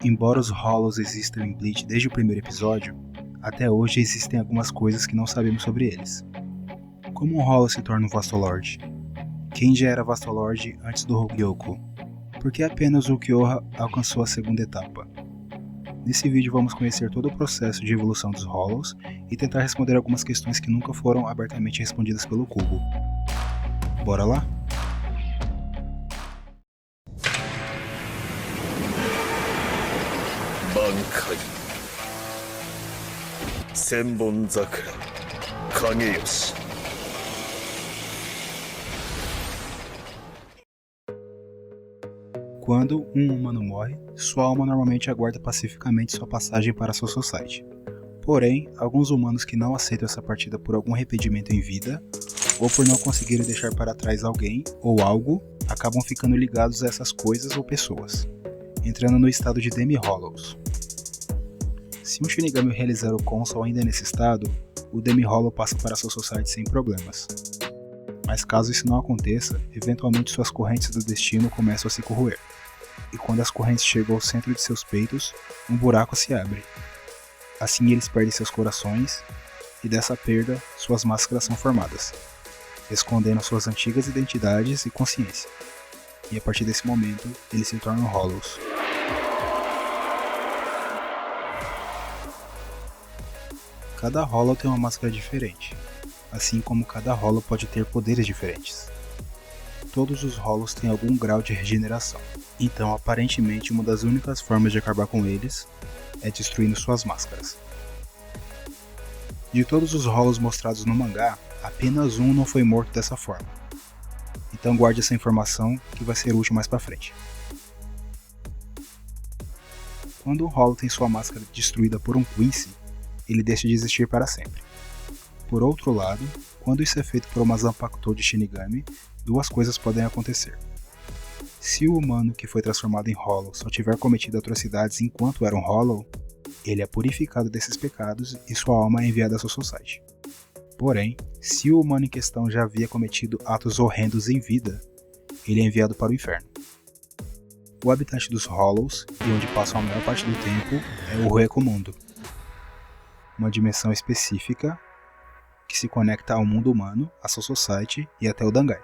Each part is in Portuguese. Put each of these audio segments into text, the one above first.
Embora os Hollows existam em Bleach desde o primeiro episódio, até hoje existem algumas coisas que não sabemos sobre eles. Como um Hollow se torna um Vastolord? Quem já era Vastolord antes do Hogyoku? Por que apenas o Kyoha alcançou a segunda etapa? Nesse vídeo vamos conhecer todo o processo de evolução dos Hollows e tentar responder algumas questões que nunca foram abertamente respondidas pelo Kubo. Bora lá? Bankai Senbon Zakura Kageyoshi. Quando um humano morre, sua alma normalmente aguarda pacificamente sua passagem para a Soul Society. Porém, alguns humanos que não aceitam essa partida por algum arrependimento em vida, ou por não conseguirem deixar para trás alguém ou algo, acabam ficando ligados a essas coisas ou pessoas, entrando no estado de Demi-Hollows. Se um Shinigami realizar o Console ainda nesse estado, o Demi-Hollow passa para a Soul Society sem problemas. Mas caso isso não aconteça, eventualmente suas correntes do destino começam a se corroer. E quando as correntes chegam ao centro de seus peitos, um buraco se abre. Assim eles perdem seus corações, e dessa perda, suas máscaras são formadas, escondendo suas antigas identidades e consciência. E a partir desse momento, eles se tornam Hollows. Cada Hollow tem uma máscara diferente, assim como cada Hollow pode ter poderes diferentes. Todos os Hollows têm algum grau de regeneração, então aparentemente uma das únicas formas de acabar com eles é destruindo suas máscaras. De todos os Hollows mostrados no mangá, apenas um não foi morto dessa forma. Então guarde essa informação que vai ser útil mais pra frente. Quando um Hollow tem sua máscara destruída por um Quincy, ele deixa de existir para sempre. Por outro lado, quando isso é feito por uma Zanpakuto de Shinigami, duas coisas podem acontecer. Se o humano que foi transformado em Hollow só tiver cometido atrocidades enquanto era um Hollow, ele é purificado desses pecados e sua alma é enviada à Soul Society. Porém, se o humano em questão já havia cometido atos horrendos em vida, ele é enviado para o inferno. O habitat dos Hollows, e onde passam a maior parte do tempo, é o Hueco-Mundo, uma dimensão específica que se conecta ao mundo humano, à Soul Society e até o Dangai.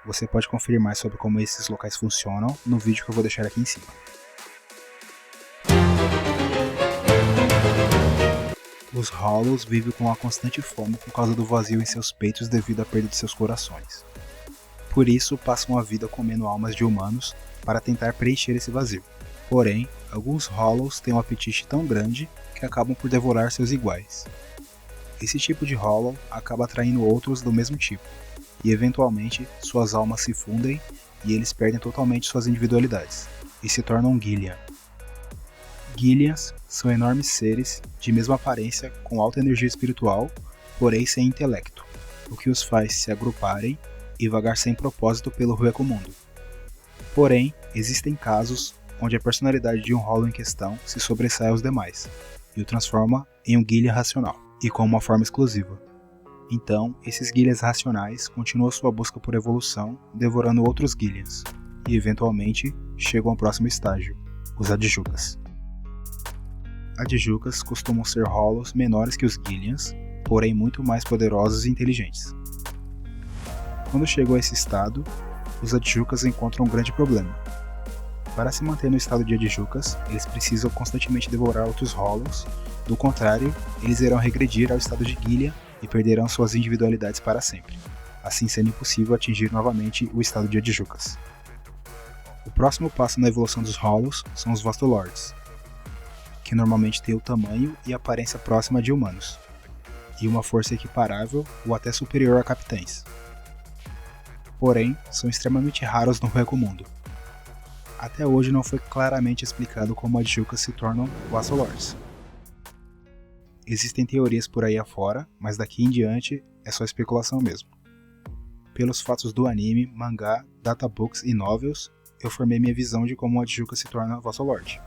Você pode conferir mais sobre como esses locais funcionam no vídeo que eu vou deixar aqui em cima. Os Hollows vivem com uma constante fome por causa do vazio em seus peitos devido à perda de seus corações. Por isso, passam a vida comendo almas de humanos para tentar preencher esse vazio. Porém, alguns Hollows têm um apetite tão grande que acabam por devorar seus iguais. Esse tipo de Hollow acaba atraindo outros do mesmo tipo, e eventualmente suas almas se fundem e eles perdem totalmente suas individualidades, e se tornam Gillian. Gillians são enormes seres de mesma aparência com alta energia espiritual, porém sem intelecto, o que os faz se agruparem e vagar sem propósito pelo Hueco-Mundo. Porém, existem casos onde a personalidade de um Hollow em questão se sobressai aos demais, e o transforma em um Gillian racional, e com uma forma exclusiva. Então, esses Gillians racionais continuam sua busca por evolução, devorando outros Gillians, e eventualmente chegam ao próximo estágio, os Adjukas. Adjukas costumam ser Hollows menores que os Gillians, porém muito mais poderosos e inteligentes. Quando chegam a esse estado, os Adjukas encontram um grande problema. Para se manter no estado de Adjukas, eles precisam constantemente devorar outros Hollows, do contrário, eles irão regredir ao estado de Gillian e perderão suas individualidades para sempre, assim sendo impossível atingir novamente o estado de Adjukas. O próximo passo na evolução dos Hollows são os Vastolords, que normalmente têm o tamanho e aparência próxima de humanos, e uma força equiparável ou até superior a capitães. Porém, são extremamente raros no Hueco-Mundo. Até hoje não foi claramente explicado como Adjukas se tornam Vastolords. Existem teorias por aí afora, mas daqui em diante é só especulação mesmo. Pelos fatos do anime, mangá, databooks e novels, eu formei minha visão de como o Adjuka se torna Vastolord.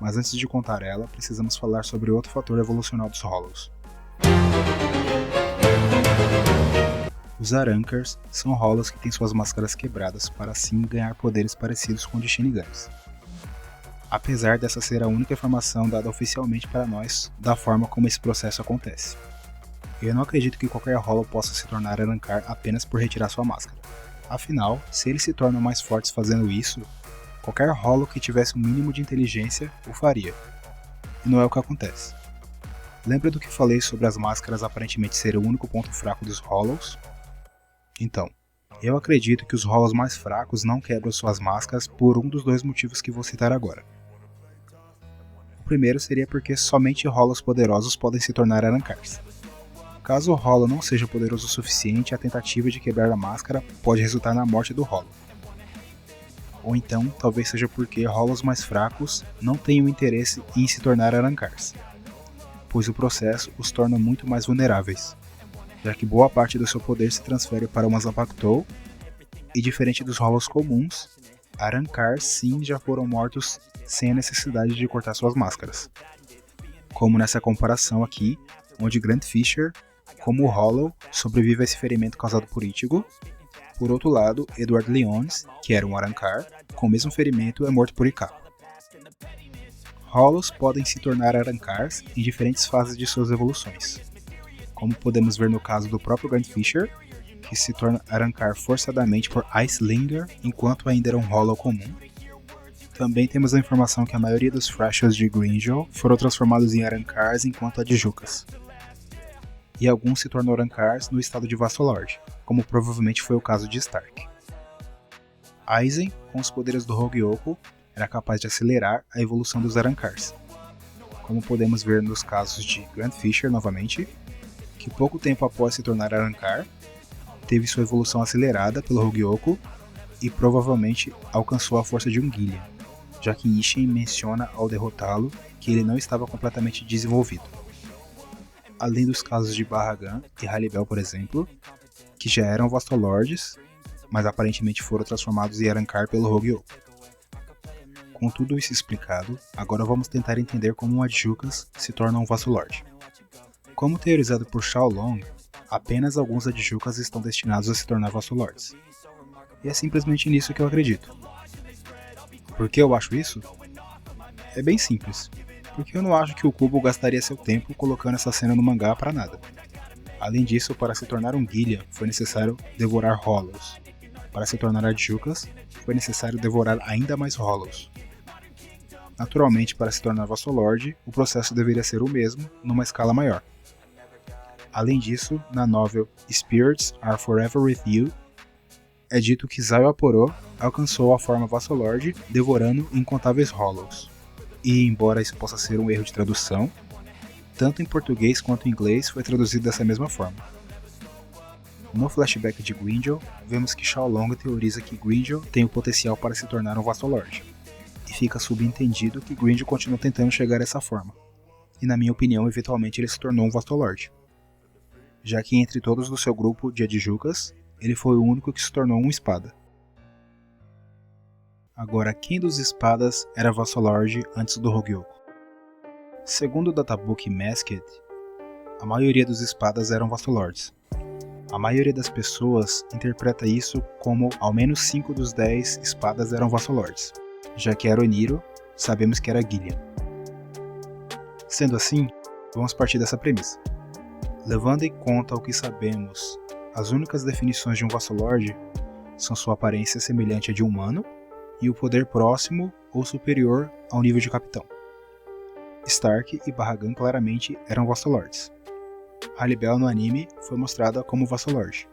Mas antes de contar ela, precisamos falar sobre outro fator evolucional dos Hollows. Os Arankars são Hollows que têm suas máscaras quebradas para assim ganhar poderes parecidos com o de Shinigamis. apesar dessa ser a única informação dada oficialmente para nós da forma como esse processo acontece. Eu não acredito que qualquer Hollow possa se tornar Arrancar apenas por retirar sua máscara. Afinal, se eles se tornam mais fortes fazendo isso, qualquer Hollow que tivesse um mínimo de inteligência o faria. E não é o que acontece. Lembra do que falei sobre as máscaras aparentemente serem o único ponto fraco dos Hollows? Então, eu acredito que os Hollows mais fracos não quebram suas máscaras por um dos dois motivos que vou citar agora. O primeiro seria porque somente Hollows poderosos podem se tornar Arrancars. Caso o Hollow não seja poderoso o suficiente, a tentativa de quebrar a máscara pode resultar na morte do Hollow. Ou então, talvez seja porque Hollows mais fracos não tenham interesse em se tornar Arrancars, pois o processo os torna muito mais vulneráveis, já que boa parte do seu poder se transfere para uma Zanpakuto, e diferente dos Hollows comuns, Arrancars sim já foram mortos sem a necessidade de cortar suas máscaras. Como nessa comparação aqui, onde Grant Fisher, como Hollow, sobrevive a esse ferimento causado por Ichigo. Por outro lado, Edward Leones, que era um Arrancar, com o mesmo ferimento é morto por Ikaku. Hollows podem se tornar Arrancars em diferentes fases de suas evoluções, como podemos ver no caso do próprio Grant Fisher, que se torna Arrancar forçadamente por Icelinger enquanto ainda era um Hollow comum. Também temos a informação que a maioria dos Fractions de Gringer foram transformados em Arrancars enquanto Adjukas. E alguns se tornaram Arrancars no estado de Vassallord, como provavelmente foi o caso de Stark. Aizen, com os poderes do Hogyoku, era capaz de acelerar a evolução dos Arrancars, como podemos ver nos casos de Grant Fisher novamente, que pouco tempo após se tornar Arrancar, teve sua evolução acelerada pelo Hogyoku e provavelmente alcançou a força de um Gillian, já que Isshin menciona ao derrotá-lo que ele não estava completamente desenvolvido. Além dos casos de Bahagan e Halibel, por exemplo, que já eram Vassallords, mas aparentemente foram transformados em Arrancar pelo Hogyoku. Com tudo isso explicado, agora vamos tentar entender como um Adjukas se torna um Vassallord. Como teorizado por Xiaolong, apenas alguns Adjukas estão destinados a se tornar Vassallords. E é simplesmente nisso que eu acredito. Por que eu acho isso? É bem simples. Porque eu não acho que o Kubo gastaria seu tempo colocando essa cena no mangá para nada. Além disso, para se tornar um Gillian, foi necessário devorar Hollows. Para se tornar Adjukas, foi necessário devorar ainda mais Hollows. Naturalmente, para se tornar Vassallord, o processo deveria ser o mesmo, numa escala maior. Além disso, na novel Spirits Are Forever With You, é dito que Zaiyo Aporo alcançou a forma Vassallord devorando incontáveis Hollows. E embora isso possa ser um erro de tradução, tanto em português quanto em inglês foi traduzido dessa mesma forma. No flashback de Gringer, vemos que Xiaolong teoriza que Gringer tem o potencial para se tornar um Vassallord, e fica subentendido que Gringer continua tentando chegar a essa forma, e na minha opinião eventualmente ele se tornou um Vassallord, já que entre todos do seu grupo de Adjukas, ele foi o único que se tornou um espada. Agora, quem dos espadas era Vassallord antes do Hogyoku? Segundo o databook Masked, a maioria dos espadas eram Vassallords. A maioria das pessoas interpreta isso como ao menos 5 dos 10 espadas eram Vassallords, já que Aroniro sabemos que era Gillian. Sendo assim, vamos partir dessa premissa. Levando em conta o que sabemos, as únicas definições de um Vassallord são sua aparência semelhante à de um humano e o poder próximo ou superior ao nível de capitão. Stark e Bahagan claramente eram Vassallords. Halibel no anime foi mostrada como Vassallord.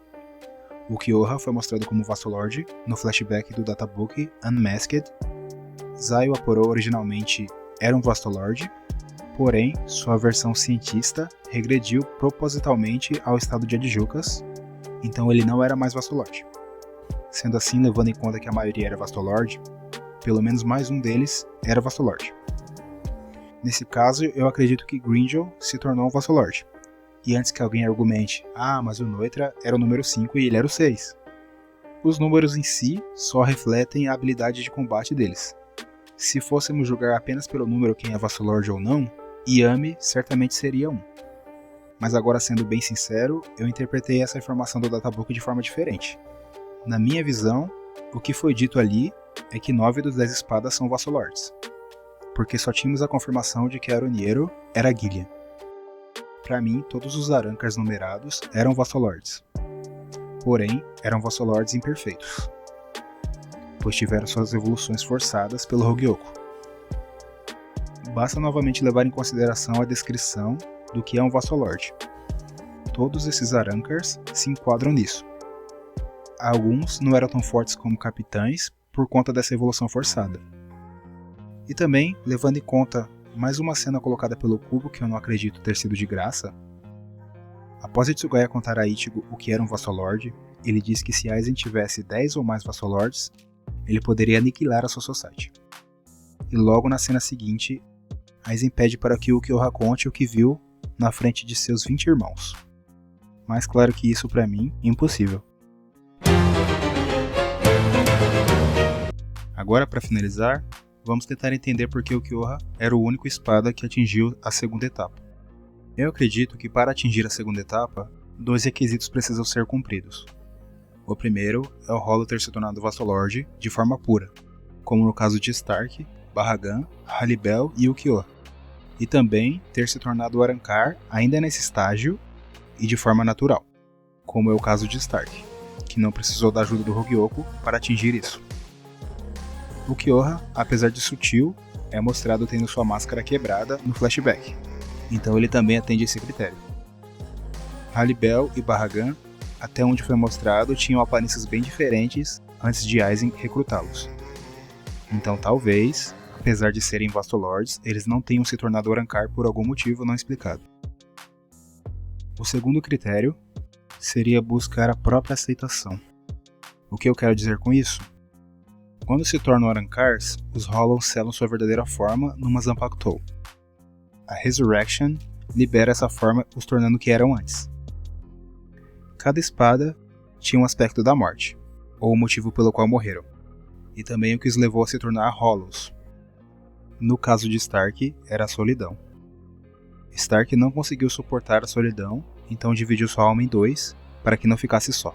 Ukyoha foi mostrado como Vassallord no flashback do databook Unmasked. Zaiyo Aporo originalmente era um Vassallord, porém sua versão cientista regrediu propositalmente ao estado de Adjukas, então ele não era mais Vassallord. Sendo assim, levando em conta que a maioria era Vassallord, pelo menos mais um deles era Vassallord. Nesse caso, eu acredito que Gringer se tornou um Vassallord. E antes que alguém argumente, mas o Noitra era o número 5 e ele era o 6. Os números em si só refletem a habilidade de combate deles. Se fôssemos julgar apenas pelo número quem é Vassallord ou não, Yami certamente seria um. Mas agora, sendo bem sincero, eu interpretei essa informação do databook de forma diferente. Na minha visão, o que foi dito ali é que 9 dos 10 espadas são Vassallords. porque só tínhamos a confirmação de que Aroniero era Gillian. Para mim, todos os Arankars numerados eram Vassalords. Porém, eram Vassalords imperfeitos, pois tiveram suas evoluções forçadas pelo Hogyoku. Basta novamente levar em consideração a descrição do que é um Vassalord. Todos esses Arankars se enquadram nisso. Alguns não eram tão fortes como capitães por conta dessa evolução forçada. E também, levando em conta mais uma cena colocada pelo Kubo que eu não acredito ter sido de graça, após Hitsugaya contar a Ichigo o que era um Vassalord, ele diz que se Aizen tivesse 10 ou mais Vassalords, ele poderia aniquilar a sua society. E logo na cena seguinte, Aizen pede para que o Ukiyoha conte o que viu na frente de seus 20 irmãos. Mas claro que isso para mim é impossível. Agora, para finalizar, vamos tentar entender por que o Ukiyoha era o único espada que atingiu a segunda etapa. Eu acredito que para atingir a segunda etapa, 2 requisitos precisam ser cumpridos. O primeiro é o Hollow ter se tornado Vassalord de forma pura, como no caso de Stark, Bahagan, Haribel e Ukiyoha. E também ter se tornado Arankar ainda nesse estágio e de forma natural, como é o caso de Stark, que não precisou da ajuda do Hogyoku para atingir isso. Ukiyoha, apesar de sutil, é mostrado tendo sua máscara quebrada no flashback, então ele também atende esse critério. Haribel e Bahagan, até onde foi mostrado, tinham aparências bem diferentes antes de Aizen recrutá-los. Então talvez, apesar de serem Vassalords, eles não tenham se tornado Arankar por algum motivo não explicado. O segundo critério seria buscar a própria aceitação. O que eu quero dizer com isso? Quando se tornam Arankars, os Hollows selam sua verdadeira forma numa Zanpakutou. A Resurrection libera essa forma, os tornando o que eram antes. Cada espada tinha um aspecto da morte, ou o motivo pelo qual morreram, e também o que os levou a se tornar Hollows. No caso de Stark, era a solidão. Stark não conseguiu suportar a solidão, então dividiu sua alma em 2 para que não ficasse só.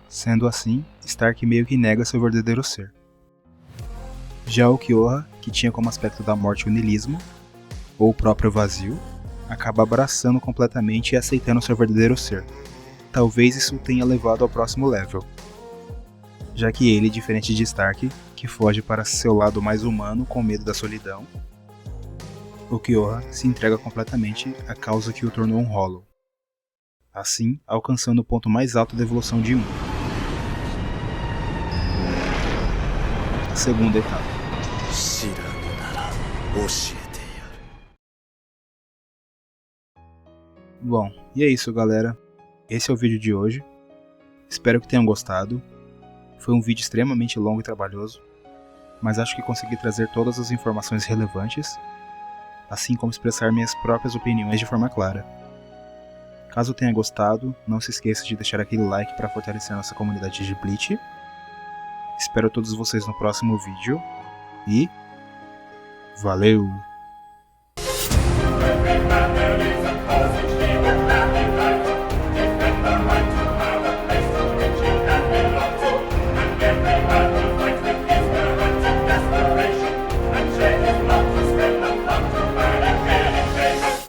Sendo assim, Stark meio que nega seu verdadeiro ser. Já o Ukiyoha, que tinha como aspecto da morte o niilismo, ou o próprio vazio, acaba abraçando completamente e aceitando seu verdadeiro ser. Talvez isso o tenha levado ao próximo level, já que ele, diferente de Stark, que foge para seu lado mais humano com medo da solidão, o Ukiyoha se entrega completamente à causa que o tornou um Hollow, assim alcançando o ponto mais alto da evolução de um. A segunda etapa. Bom, e é isso, galera. Esse é o vídeo de hoje. Espero que tenham gostado. Foi um vídeo extremamente longo e trabalhoso, mas acho que consegui trazer todas as informações relevantes, assim como expressar minhas próprias opiniões de forma clara. Caso tenha gostado, não se esqueça de deixar aquele like para fortalecer a nossa comunidade de Bleach. Espero todos vocês no próximo vídeo e valeu!